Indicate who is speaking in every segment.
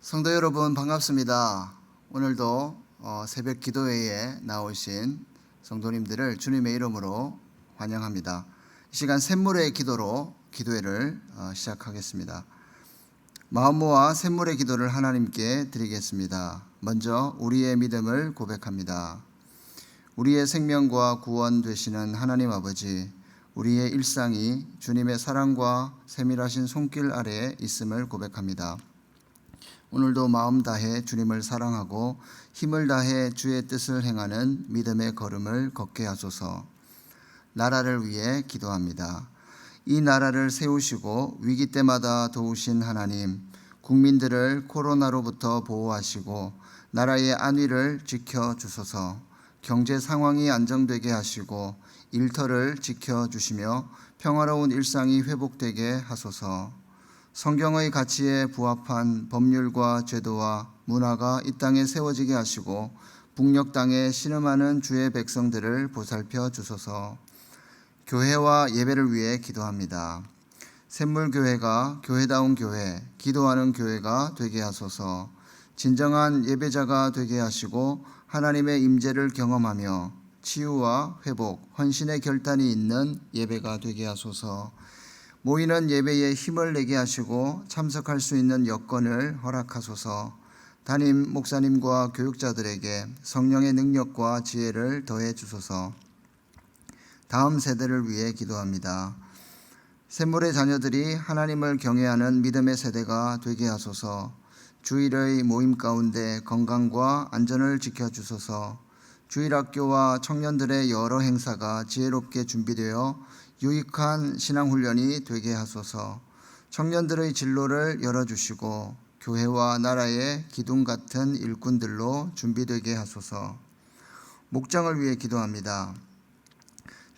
Speaker 1: 성도 여러분 반갑습니다. 오늘도 새벽 기도회에 나오신 성도님들을 주님의 이름으로 환영합니다. 이 시간 샘물의 기도로 기도회를 시작하겠습니다. 마음 모아 샘물의 기도를 하나님께 드리겠습니다. 먼저 우리의 믿음을 고백합니다. 우리의 생명과 구원 되시는 하나님 아버지, 우리의 일상이 주님의 사랑과 세밀하신 손길 아래에 있음을 고백합니다. 오늘도 마음 다해 주님을 사랑하고 힘을 다해 주의 뜻을 행하는 믿음의 걸음을 걷게 하소서. 나라를 위해 기도합니다. 이 나라를 세우시고 위기 때마다 도우신 하나님, 국민들을 코로나로부터 보호하시고 나라의 안위를 지켜주소서. 경제 상황이 안정되게 하시고 일터를 지켜주시며 평화로운 일상이 회복되게 하소서. 성경의 가치에 부합한 법률과 제도와 문화가 이 땅에 세워지게 하시고 북녘 땅에 신음하는 주의 백성들을 보살펴 주소서. 교회와 예배를 위해 기도합니다. 샘물교회가 교회다운 교회, 기도하는 교회가 되게 하소서. 진정한 예배자가 되게 하시고 하나님의 임재를 경험하며 치유와 회복, 헌신의 결단이 있는 예배가 되게 하소서. 모이는 예배에 힘을 내게 하시고 참석할 수 있는 여건을 허락하소서. 담임 목사님과 교육자들에게 성령의 능력과 지혜를 더해 주소서. 다음 세대를 위해 기도합니다. 샘물의 자녀들이 하나님을 경외하는 믿음의 세대가 되게 하소서. 주일의 모임 가운데 건강과 안전을 지켜주소서. 주일학교와 청년들의 여러 행사가 지혜롭게 준비되어 유익한 신앙훈련이 되게 하소서. 청년들의 진로를 열어주시고 교회와 나라의 기둥 같은 일꾼들로 준비되게 하소서. 목장을 위해 기도합니다.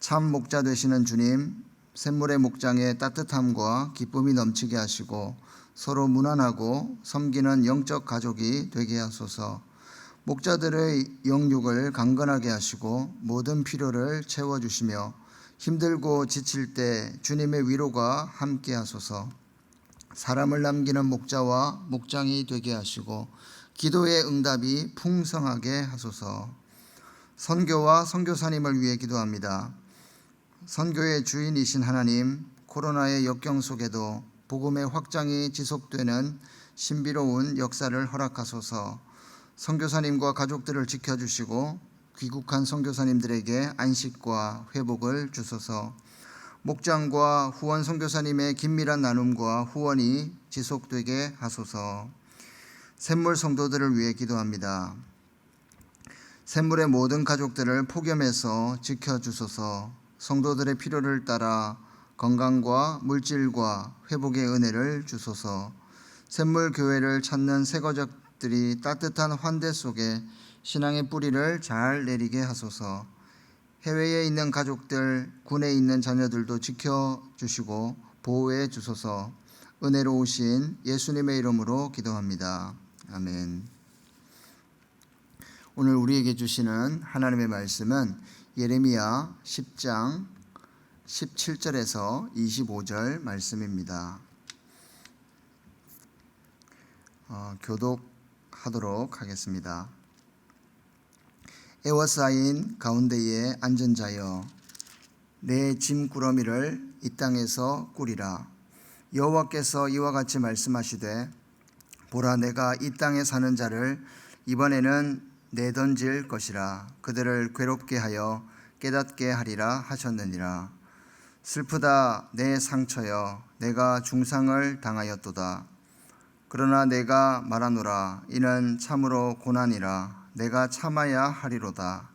Speaker 1: 참 목자 되시는 주님, 샘물의 목장에 따뜻함과 기쁨이 넘치게 하시고 서로 무난하고 섬기는 영적 가족이 되게 하소서. 목자들의 영육을 강건하게 하시고 모든 필요를 채워주시며 힘들고 지칠 때 주님의 위로가 함께 하소서. 사람을 남기는 목자와 목장이 되게 하시고 기도의 응답이 풍성하게 하소서. 선교와 선교사님을 위해 기도합니다. 선교의 주인이신 하나님, 코로나의 역경 속에도 복음의 확장이 지속되는 신비로운 역사를 허락하소서. 선교사님과 가족들을 지켜주시고 귀국한 선교사님들에게 안식과 회복을 주소서. 목장과 후원 선교사님의 긴밀한 나눔과 후원이 지속되게 하소서. 샘물 성도들을 위해 기도합니다. 샘물의 모든 가족들을 폭염에서 지켜주소서. 성도들의 필요를 따라 건강과 물질과 회복의 은혜를 주소서. 샘물 교회를 찾는 새거적들이 따뜻한 환대 속에 신앙의 뿌리를 잘 내리게 하소서. 해외에 있는 가족들, 군에 있는 자녀들도 지켜주시고 보호해 주소서. 은혜로우신 예수님의 이름으로 기도합니다. 아멘. 오늘 우리에게 주시는 하나님의 말씀은 예레미야 10장 17절에서 25절 말씀입니다. 교독하도록 하겠습니다. 에워싸인 가운데에 앉은 자여, 내 짐꾸러미를 이 땅에서 꾸리라. 여호와께서 이와 같이 말씀하시되, 보라, 내가 이 땅에 사는 자를 이번에는 내던질 것이라. 그들을 괴롭게 하여 깨닫게 하리라 하셨느니라. 슬프다 내 상처여, 내가 중상을 당하였도다. 그러나 내가 말하노라, 이는 참으로 고난이라. 내가 참아야 하리로다.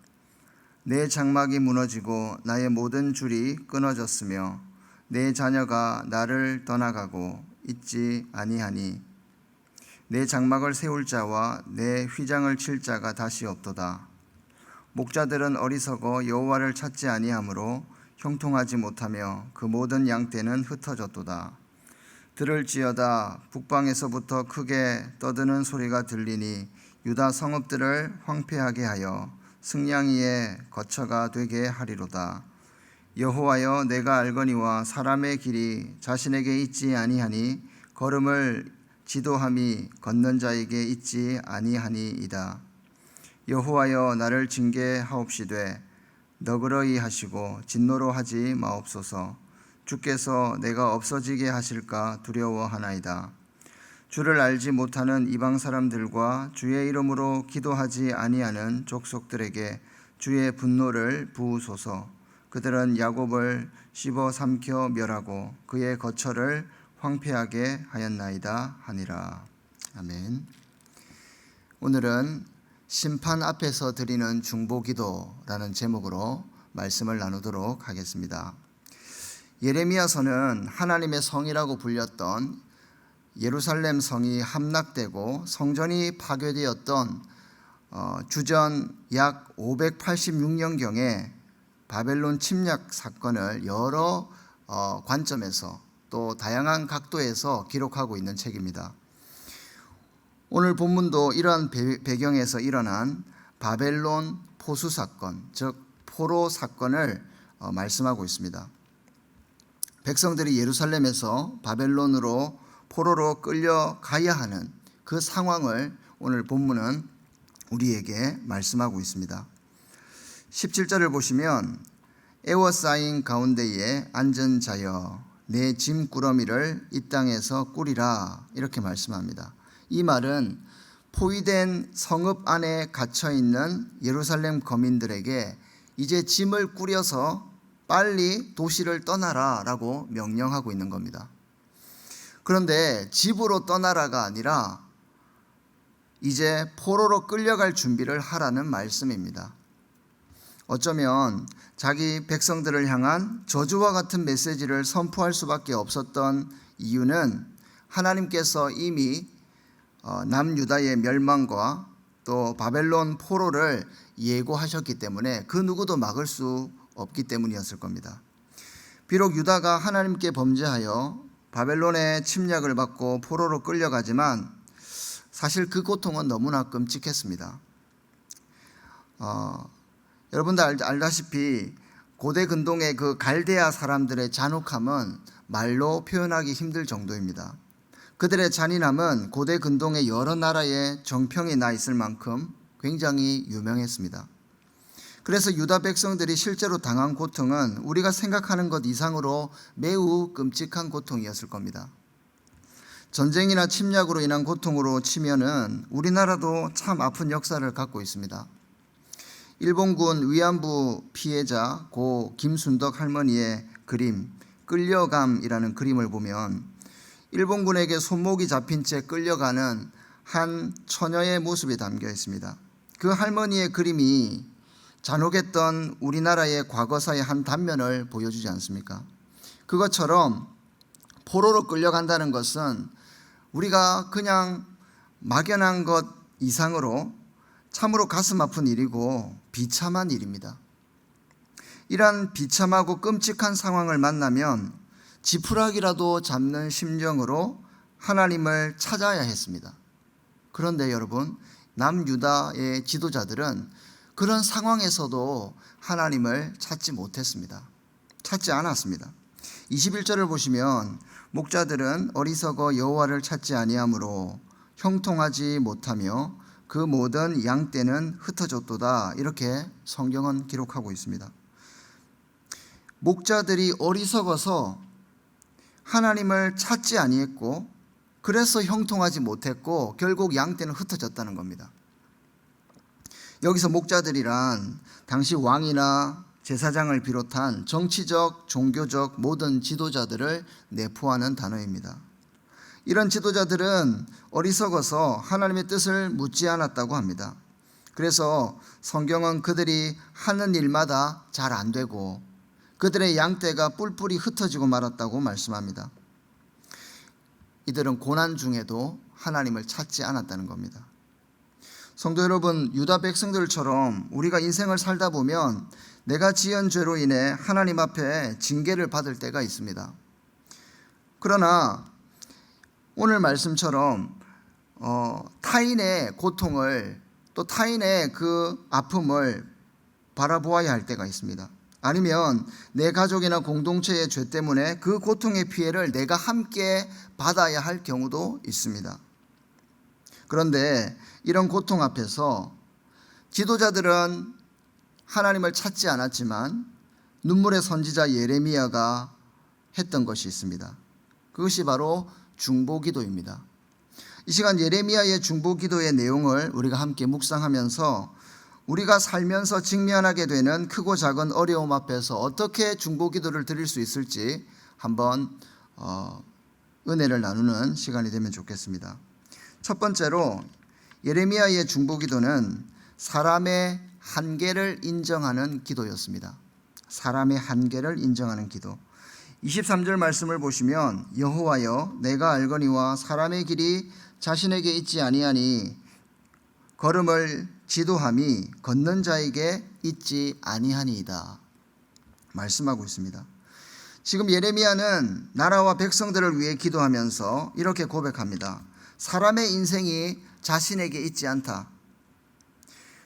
Speaker 1: 내 장막이 무너지고 나의 모든 줄이 끊어졌으며 내 자녀가 나를 떠나가고 있지 아니하니 내 장막을 세울 자와 내 휘장을 칠 자가 다시 없도다. 목자들은 어리석어 여호와를 찾지 아니하므로 형통하지 못하며 그 모든 양떼는 흩어졌도다. 들을지어다 북방에서부터 크게 떠드는 소리가 들리니 유다 성읍들을 황폐하게 하여 승냥이의 거처가 되게 하리로다. 여호와여, 내가 알거니와 사람의 길이 자신에게 있지 아니하니 걸음을 지도함이 걷는 자에게 있지 아니하니이다. 여호와여 나를 징계하옵시되 너그러이 하시고 진노로 하지 마옵소서. 주께서 내가 없어지게 하실까 두려워하나이다. 주를 알지 못하는 이방 사람들과 주의 이름으로 기도하지 아니하는 족속들에게 주의 분노를 부으소서. 그들은 야곱을 씹어 삼켜 멸하고 그의 거처를 황폐하게 하였나이다 하니라. 아멘. 오늘은 심판 앞에서 드리는 중보기도라는 제목으로 말씀을 나누도록 하겠습니다. 예레미야서는 하나님의 성이라고 불렸던 예루살렘 성이 함락되고 성전이 파괴되었던 주전 약 586년경에 바벨론 침략 사건을 여러 관점에서 또 다양한 각도에서 기록하고 있는 책입니다. 오늘 본문도 이러한 배경에서 일어난 바벨론 포수 사건, 즉 포로 사건을 말씀하고 있습니다. 백성들이 예루살렘에서 바벨론으로 포로로 끌려가야 하는 그 상황을 오늘 본문은 우리에게 말씀하고 있습니다. 17절을 보시면 에워싸인 가운데에 앉은 자여 내 짐꾸러미를 이 땅에서 꾸리라 이렇게 말씀합니다. 이 말은 포위된 성읍 안에 갇혀있는 예루살렘 거민들에게 이제 짐을 꾸려서 빨리 도시를 떠나라 라고 명령하고 있는 겁니다. 그런데 집으로 떠나라가 아니라 이제 포로로 끌려갈 준비를 하라는 말씀입니다. 어쩌면 자기 백성들을 향한 저주와 같은 메시지를 선포할 수밖에 없었던 이유는 하나님께서 이미 남유다의 멸망과 또 바벨론 포로를 예고하셨기 때문에 그 누구도 막을 수 없기 때문이었을 겁니다. 비록 유다가 하나님께 범죄하여 바벨론의 침략을 받고 포로로 끌려가지만 사실 그 고통은 너무나 끔찍했습니다. 여러분들 알다시피 고대 근동의 그 갈대아 사람들의 잔혹함은 말로 표현하기 힘들 정도입니다. 그들의 잔인함은 고대 근동의 여러 나라에 정평이 나 있을 만큼 굉장히 유명했습니다. 그래서 유다 백성들이 실제로 당한 고통은 우리가 생각하는 것 이상으로 매우 끔찍한 고통이었을 겁니다. 전쟁이나 침략으로 인한 고통으로 치면은 우리나라도 참 아픈 역사를 갖고 있습니다. 일본군 위안부 피해자 고 김순덕 할머니의 그림 끌려감이라는 그림을 보면 일본군에게 손목이 잡힌 채 끌려가는 한 처녀의 모습이 담겨 있습니다. 그 할머니의 그림이 잔혹했던 우리나라의 과거사의 한 단면을 보여주지 않습니까? 그것처럼 포로로 끌려간다는 것은 우리가 그냥 막연한 것 이상으로 참으로 가슴 아픈 일이고 비참한 일입니다. 이러한 비참하고 끔찍한 상황을 만나면 지푸라기라도 잡는 심정으로 하나님을 찾아야 했습니다. 그런데 여러분, 남유다의 지도자들은 그런 상황에서도 하나님을 찾지 못했습니다. 찾지 않았습니다. 21절을 보시면 목자들은 어리석어 여호와를 찾지 아니하므로 형통하지 못하며 그 모든 양떼는 흩어졌도다 이렇게 성경은 기록하고 있습니다. 목자들이 어리석어서 하나님을 찾지 아니했고 그래서 형통하지 못했고 결국 양떼는 흩어졌다는 겁니다. 여기서 목자들이란 당시 왕이나 제사장을 비롯한 정치적, 종교적 모든 지도자들을 내포하는 단어입니다. 이런 지도자들은 어리석어서 하나님의 뜻을 묻지 않았다고 합니다. 그래서 성경은 그들이 하는 일마다 잘 안 되고 그들의 양떼가 뿔뿔이 흩어지고 말았다고 말씀합니다. 이들은 고난 중에도 하나님을 찾지 않았다는 겁니다. 성도 여러분, 유다 백성들처럼 우리가 인생을 살다 보면 내가 지은 죄로 인해 하나님 앞에 징계를 받을 때가 있습니다. 그러나 오늘 말씀처럼 타인의 고통을 또 타인의 그 아픔을 바라보아야 할 때가 있습니다. 아니면 내 가족이나 공동체의 죄 때문에 그 고통의 피해를 내가 함께 받아야 할 경우도 있습니다. 그런데 이런 고통 앞에서 지도자들은 하나님을 찾지 않았지만 눈물의 선지자 예레미야가 했던 것이 있습니다. 그것이 바로 중보기도입니다. 이 시간 예레미야의 중보기도의 내용을 우리가 함께 묵상하면서 우리가 살면서 직면하게 되는 크고 작은 어려움 앞에서 어떻게 중보기도를 드릴 수 있을지 한번 은혜를 나누는 시간이 되면 좋겠습니다. 첫 번째로 예레미야의 중보기도는 사람의 한계를 인정하는 기도였습니다. 사람의 한계를 인정하는 기도. 23절 말씀을 보시면 여호와여 내가 알거니와 사람의 길이 자신에게 있지 아니하니 걸음을 지도함이 걷는 자에게 있지 아니하니이다 말씀하고 있습니다. 지금 예레미야는 나라와 백성들을 위해 기도하면서 이렇게 고백합니다. 사람의 인생이 자신에게 있지 않다.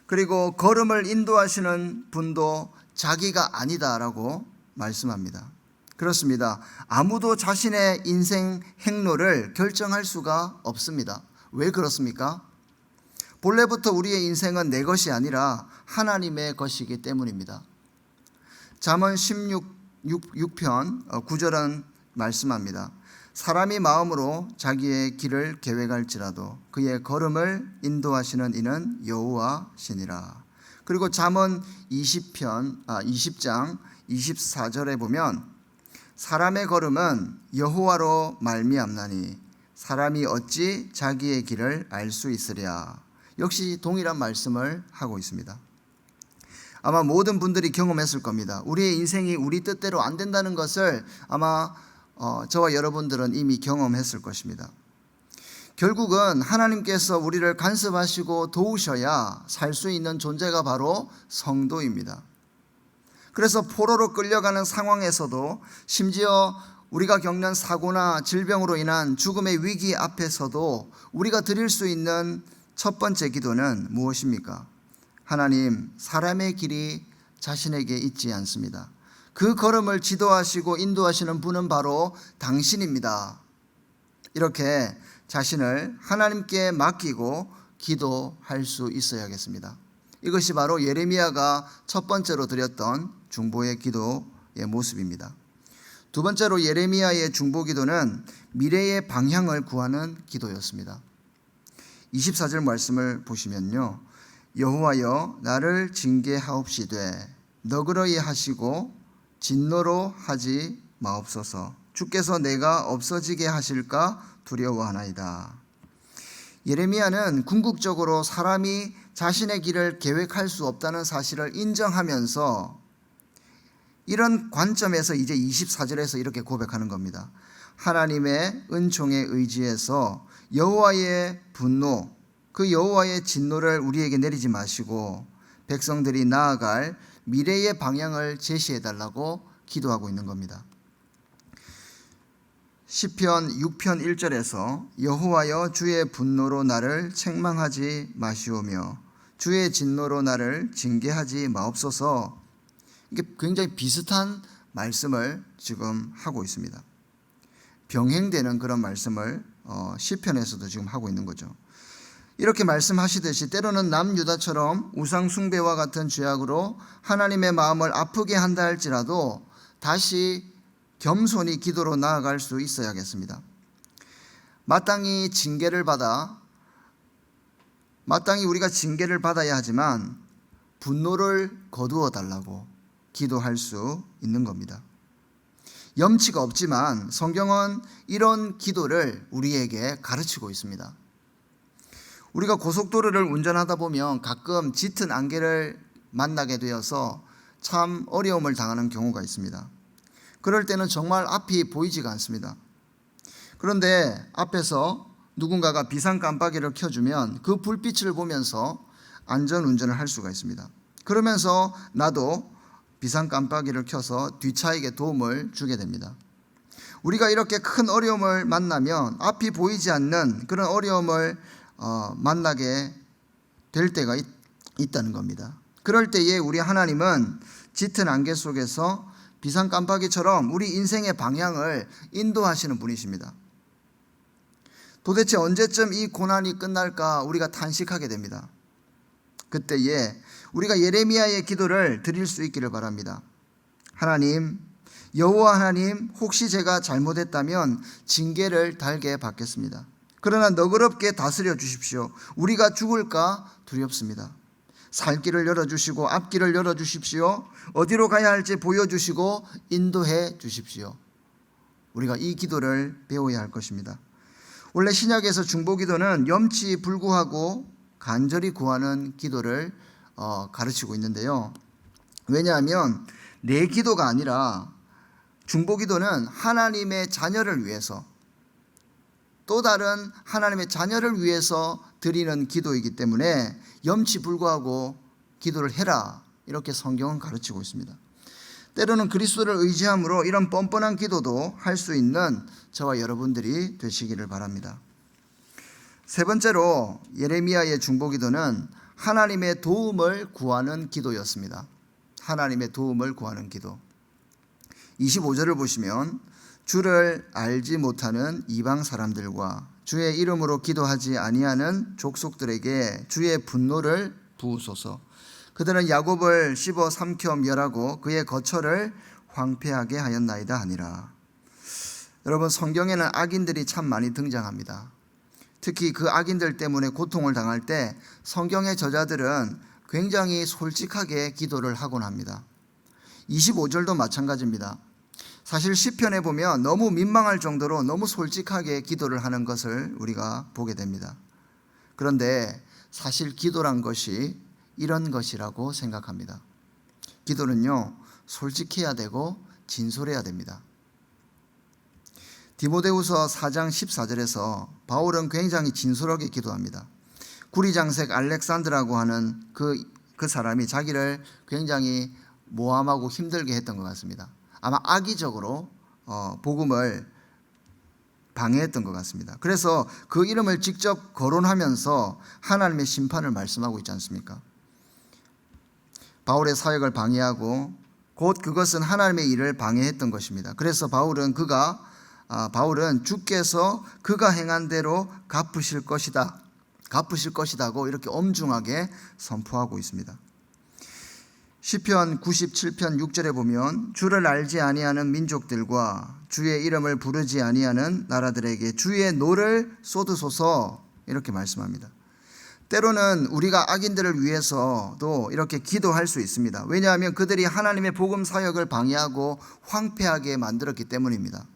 Speaker 1: 그리고 걸음을 인도하시는 분도 자기가 아니다라고 말씀합니다. 그렇습니다. 아무도 자신의 인생 행로를 결정할 수가 없습니다. 왜 그렇습니까? 본래부터 우리의 인생은 내 것이 아니라 하나님의 것이기 때문입니다. 잠언 16편 9절은 말씀합니다. 사람이 마음으로 자기의 길을 계획할지라도 그의 걸음을 인도하시는 이는 여호와시니라. 그리고 잠언 20장 24절에 보면 사람의 걸음은 여호와로 말미암나니 사람이 어찌 자기의 길을 알 수 있으랴. 역시 동일한 말씀을 하고 있습니다. 아마 모든 분들이 경험했을 겁니다. 우리의 인생이 우리 뜻대로 안 된다는 것을 아마 저와 여러분들은 이미 경험했을 것입니다. 결국은 하나님께서 우리를 간섭하시고 도우셔야 살 수 있는 존재가 바로 성도입니다. 그래서 포로로 끌려가는 상황에서도 심지어 우리가 겪는 사고나 질병으로 인한 죽음의 위기 앞에서도 우리가 드릴 수 있는 첫 번째 기도는 무엇입니까? 하나님, 사람의 길이 자신에게 있지 않습니다. 그 걸음을 지도하시고 인도하시는 분은 바로 당신입니다. 이렇게 자신을 하나님께 맡기고 기도할 수 있어야겠습니다. 이것이 바로 예레미야가 첫 번째로 드렸던 중보의 기도의 모습입니다. 두 번째로 예레미야의 중보 기도는 미래의 방향을 구하는 기도였습니다. 24절 말씀을 보시면요. 여호와여 나를 징계하옵시되 너그러이 하시고 진노로 하지 마옵소서. 주께서 내가 없어지게 하실까 두려워하나이다. 예레미야는 궁극적으로 사람이 자신의 길을 계획할 수 없다는 사실을 인정하면서 이런 관점에서 이제 24절에서 이렇게 고백하는 겁니다. 하나님의 은총에 의지해서 여호와의 분노, 그 여호와의 진노를 우리에게 내리지 마시고 백성들이 나아갈 미래의 방향을 제시해달라고 기도하고 있는 겁니다. 시편 6편 1절에서 여호와여 주의 분노로 나를 책망하지 마시오며 주의 진노로 나를 징계하지 마옵소서. 이게 굉장히 비슷한 말씀을 지금 하고 있습니다. 병행되는 그런 말씀을 시편에서도 지금 하고 있는 거죠. 이렇게 말씀하시듯이 때로는 남유다처럼 우상 숭배와 같은 죄악으로 하나님의 마음을 아프게 한다 할지라도 다시 겸손히 기도로 나아갈 수 있어야겠습니다. 마땅히 우리가 징계를 받아야 하지만 분노를 거두어 달라고 기도할 수 있는 겁니다. 염치가 없지만 성경은 이런 기도를 우리에게 가르치고 있습니다. 우리가 고속도로를 운전하다 보면 가끔 짙은 안개를 만나게 되어서 참 어려움을 당하는 경우가 있습니다. 그럴 때는 정말 앞이 보이지가 않습니다. 그런데 앞에서 누군가가 비상 깜빡이를 켜주면 그 불빛을 보면서 안전 운전을 할 수가 있습니다. 그러면서 나도 비상 깜빡이를 켜서 뒷차에게 도움을 주게 됩니다. 우리가 이렇게 큰 어려움을 만나면 앞이 보이지 않는 그런 어려움을 만나게 될 때가 있다는 겁니다. 그럴 때에 우리 하나님은 짙은 안개 속에서 비상 깜빡이처럼 우리 인생의 방향을 인도하시는 분이십니다. 도대체 언제쯤 이 고난이 끝날까 우리가 탄식하게 됩니다. 그때에 우리가 예레미야의 기도를 드릴 수 있기를 바랍니다. 하나님, 여호와 하나님, 혹시 제가 잘못했다면 징계를 달게 받겠습니다. 그러나 너그럽게 다스려 주십시오. 우리가 죽을까 두렵습니다. 살 길을 열어주시고 앞길을 열어주십시오. 어디로 가야 할지 보여주시고 인도해 주십시오. 우리가 이 기도를 배워야 할 것입니다. 원래 신약에서 중보기도는 염치불구하고 간절히 구하는 기도를 가르치고 있는데요. 왜냐하면 내 기도가 아니라 중보기도는 하나님의 자녀를 위해서, 또 다른 하나님의 자녀를 위해서 드리는 기도이기 때문에 염치불구하고 기도를 해라, 이렇게 성경은 가르치고 있습니다. 때로는 그리스도를 의지함으로 이런 뻔뻔한 기도도 할 수 있는 저와 여러분들이 되시기를 바랍니다. 세 번째로 예레미야의 중보기도는 하나님의 도움을 구하는 기도였습니다. 하나님의 도움을 구하는 기도. 25절을 보시면 주를 알지 못하는 이방 사람들과 주의 이름으로 기도하지 아니하는 족속들에게 주의 분노를 부으소서. 그들은 야곱을 씹어 삼켜 멸하고 그의 거처를 황폐하게 하였나이다 하니라. 여러분, 성경에는 악인들이 참 많이 등장합니다. 특히 그 악인들 때문에 고통을 당할 때 성경의 저자들은 굉장히 솔직하게 기도를 하곤 합니다. 25절도 마찬가지입니다. 사실 시편에 보면 너무 민망할 정도로 너무 솔직하게 기도를 하는 것을 우리가 보게 됩니다. 그런데 사실 기도란 것이 이런 것이라고 생각합니다. 기도는요, 솔직해야 되고 진솔해야 됩니다. 디모데후서 4장 14절에서 바울은 굉장히 진솔하게 기도합니다. 구리장색 알렉산드라고 하는 그 사람이 자기를 굉장히 모함하고 힘들게 했던 것 같습니다. 아마 악의적으로 복음을 방해했던 것 같습니다. 그래서 그 이름을 직접 거론하면서 하나님의 심판을 말씀하고 있지 않습니까? 바울의 사역을 방해하고 곧 그것은 하나님의 일을 방해했던 것입니다. 그래서 바울은 주께서 그가 행한 대로 갚으실 것이다고 이렇게 엄중하게 선포하고 있습니다. 시편 97편 6절에 보면 주를 알지 아니하는 민족들과 주의 이름을 부르지 아니하는 나라들에게 주의 노를 쏟으소서, 이렇게 말씀합니다. 때로는 우리가 악인들을 위해서도 이렇게 기도할 수 있습니다. 왜냐하면 그들이 하나님의 복음 사역을 방해하고 황폐하게 만들었기 때문입니다.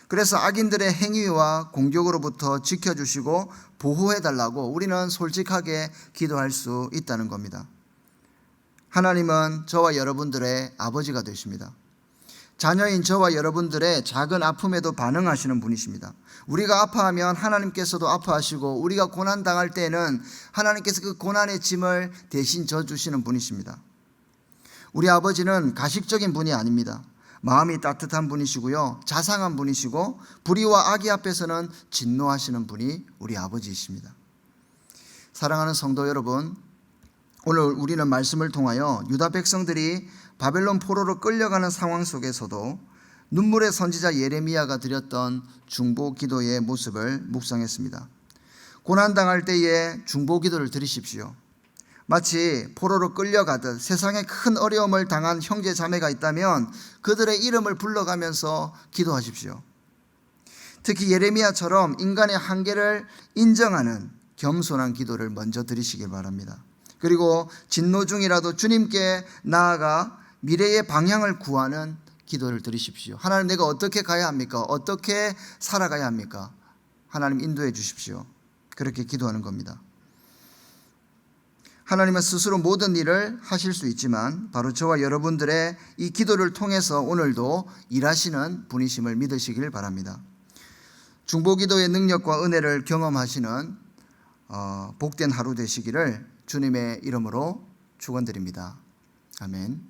Speaker 1: 그래서 악인들의 행위와 공격으로부터 지켜주시고 보호해달라고 우리는 솔직하게 기도할 수 있다는 겁니다. 하나님은 저와 여러분들의 아버지가 되십니다. 자녀인 저와 여러분들의 작은 아픔에도 반응하시는 분이십니다. 우리가 아파하면 하나님께서도 아파하시고, 우리가 고난당할 때에는 하나님께서 그 고난의 짐을 대신 져주시는 분이십니다. 우리 아버지는 가식적인 분이 아닙니다. 마음이 따뜻한 분이시고요, 자상한 분이시고, 불의와 악의 앞에서는 진노하시는 분이 우리 아버지이십니다. 사랑하는 성도 여러분, 오늘 우리는 말씀을 통하여 유다 백성들이 바벨론 포로로 끌려가는 상황 속에서도 눈물의 선지자 예레미야가 드렸던 중보 기도의 모습을 묵상했습니다. 고난당할 때에 중보 기도를 드리십시오. 마치 포로로 끌려가듯 세상에 큰 어려움을 당한 형제 자매가 있다면 그들의 이름을 불러가면서 기도하십시오. 특히 예레미야처럼 인간의 한계를 인정하는 겸손한 기도를 먼저 드리시길 바랍니다. 그리고 진노 중이라도 주님께 나아가 미래의 방향을 구하는 기도를 드리십시오. 하나님, 내가 어떻게 가야 합니까? 어떻게 살아가야 합니까? 하나님 인도해 주십시오. 그렇게 기도하는 겁니다. 하나님은 스스로 모든 일을 하실 수 있지만 바로 저와 여러분들의 이 기도를 통해서 오늘도 일하시는 분이심을 믿으시길 바랍니다. 중보기도의 능력과 은혜를 경험하시는 복된 하루 되시기를 주님의 이름으로 축원드립니다. 아멘.